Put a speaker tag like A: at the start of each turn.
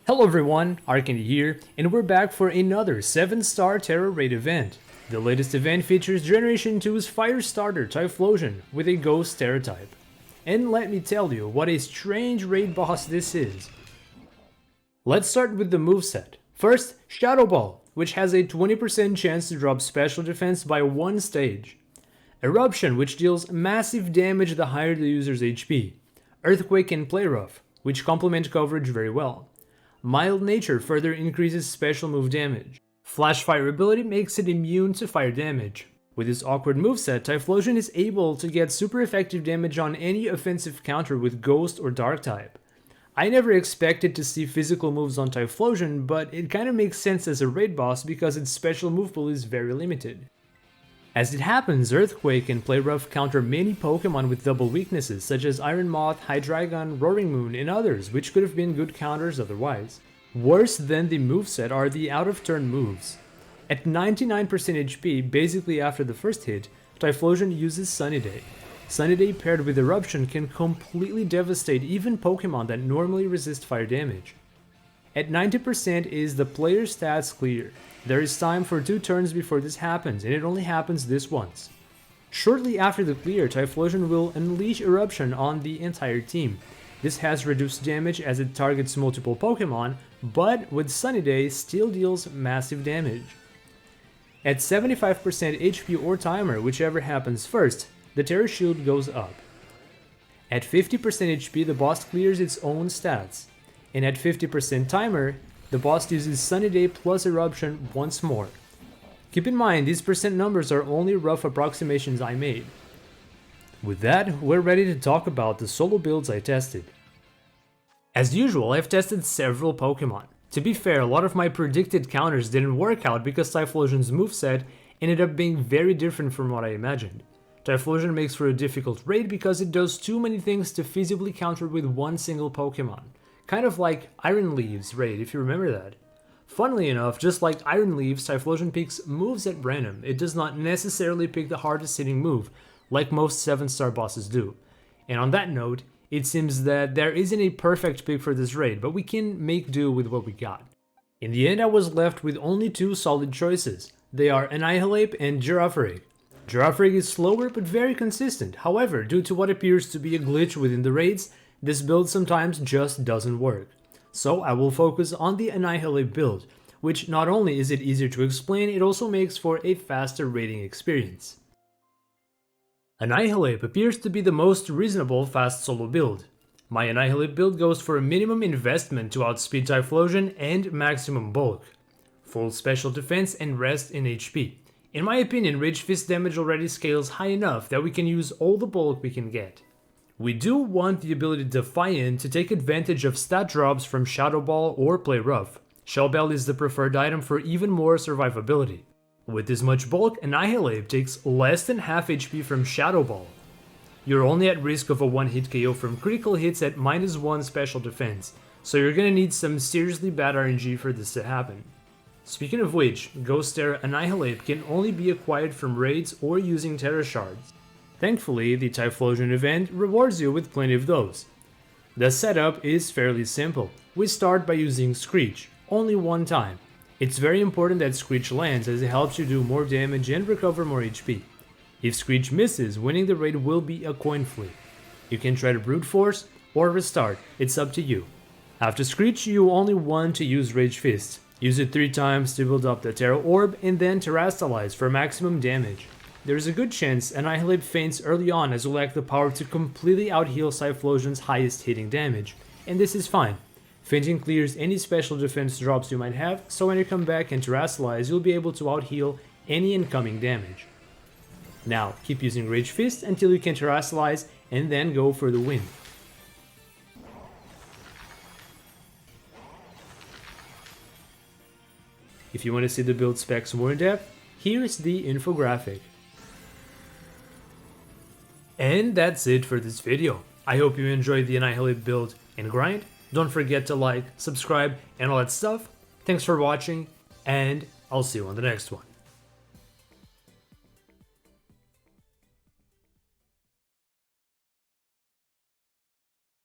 A: Hello everyone, Arcane here, and we're back for another 7-star Tera Raid event. The latest event features Generation 2's Fire Starter Typhlosion with a Ghost Tera type. And let me tell you what a strange raid boss this is. Let's start with the moveset. First, Shadow Ball, which has a 20% chance to drop special defense by one stage. Eruption, which deals massive damage the higher the user's HP. Earthquake and Play Rough, which complement coverage very well. Mild Nature further increases special move damage. Flash Fire ability makes it immune to fire damage. With this awkward moveset, Typhlosion is able to get super effective damage on any offensive counter with Ghost or Dark type. I never expected to see physical moves on Typhlosion, but it kinda makes sense as a raid boss because its special move pool is very limited. As it happens, Earthquake and Play Rough counter many Pokemon with double weaknesses such as Iron Moth, Hydreigon, Roaring Moon, and others, which could have been good counters otherwise. Worse than the moveset are the out-of-turn moves. At 99% HP, basically after the first hit, Typhlosion uses Sunny Day. Sunny Day paired with Eruption can completely devastate even Pokemon that normally resist fire damage. At 90% is the player's stats clear. There is time for 2 turns before this happens, and it only happens this once. Shortly after the clear, Typhlosion will unleash Eruption on the entire team. This has reduced damage as it targets multiple Pokemon, but with Sunny Day still deals massive damage. At 75% HP or timer, whichever happens first, the Tera Shield goes up. At 50% HP, the boss clears its own stats, and at 50% timer, the boss uses Sunny Day plus Eruption once more. Keep in mind, these percent numbers are only rough approximations I made. With that, we're ready to talk about the solo builds I tested. As usual, I've tested several Pokemon. To be fair, a lot of my predicted counters didn't work out because Typhlosion's moveset ended up being very different from what I imagined. Typhlosion makes for a difficult raid because it does too many things to feasibly counter with one single Pokemon. Kind of like Iron Leaves raid, if you remember that. Funnily enough, just like Iron Leaves, Typhlosion picks moves at random. It does not necessarily pick the hardest hitting move, like most 7-star bosses do. And on that note, it seems that there isn't a perfect pick for this raid, but we can make do with what we got. In the end, I was left with only 2 solid choices. They are Annihilape and Girafarig. Girafarig is slower but very consistent. However, due to what appears to be a glitch within the raids, this build sometimes just doesn't work. So I will focus on the Annihilape build, which not only is it easier to explain, it also makes for a faster raiding experience. Annihilape appears to be the most reasonable fast solo build. My Annihilape build goes for a minimum investment to outspeed Typhlosion and maximum bulk, full special defense and rest in HP. In my opinion, Rage Fist damage already scales high enough that we can use all the bulk we can get. We do want the ability Defiant to take advantage of stat drops from Shadow Ball or Play Rough. Shell Bell is the preferred item for even more survivability. With this much bulk, Annihilape takes less than half HP from Shadow Ball. You're only at risk of a one-hit KO from critical hits at -1 special defense, so you're gonna need some seriously bad RNG for this to happen. Speaking of which, Ghost Tera Annihilape can only be acquired from raids or using Tera Shards. Thankfully, the Typhlosion event rewards you with plenty of those. The setup is fairly simple. We start by using Screech, only one time. It's very important that Screech lands as it helps you do more damage and recover more HP. If Screech misses, winning the raid will be a coin flip. You can try to brute force or restart, it's up to you. After Screech, you only want to use Rage Fist. Use it 3 times to build up the Tera Orb and then Terrastalize for maximum damage. There is a good chance Annihilape faints early on as you lack the power to completely out-heal Typhlosion's highest hitting damage, and this is fine. Fainting clears any special defense drops you might have, so when you come back and Terrastalize, you'll be able to out-heal any incoming damage. Now, keep using Rage Fist until you can Terrastalize and then go for the win. If you want to see the build specs more in depth, here's the infographic. And that's it for this video. I hope you enjoyed the Annihilape build and grind. Don't forget to like, subscribe, and all that stuff. Thanks for watching, and I'll see you on the next one.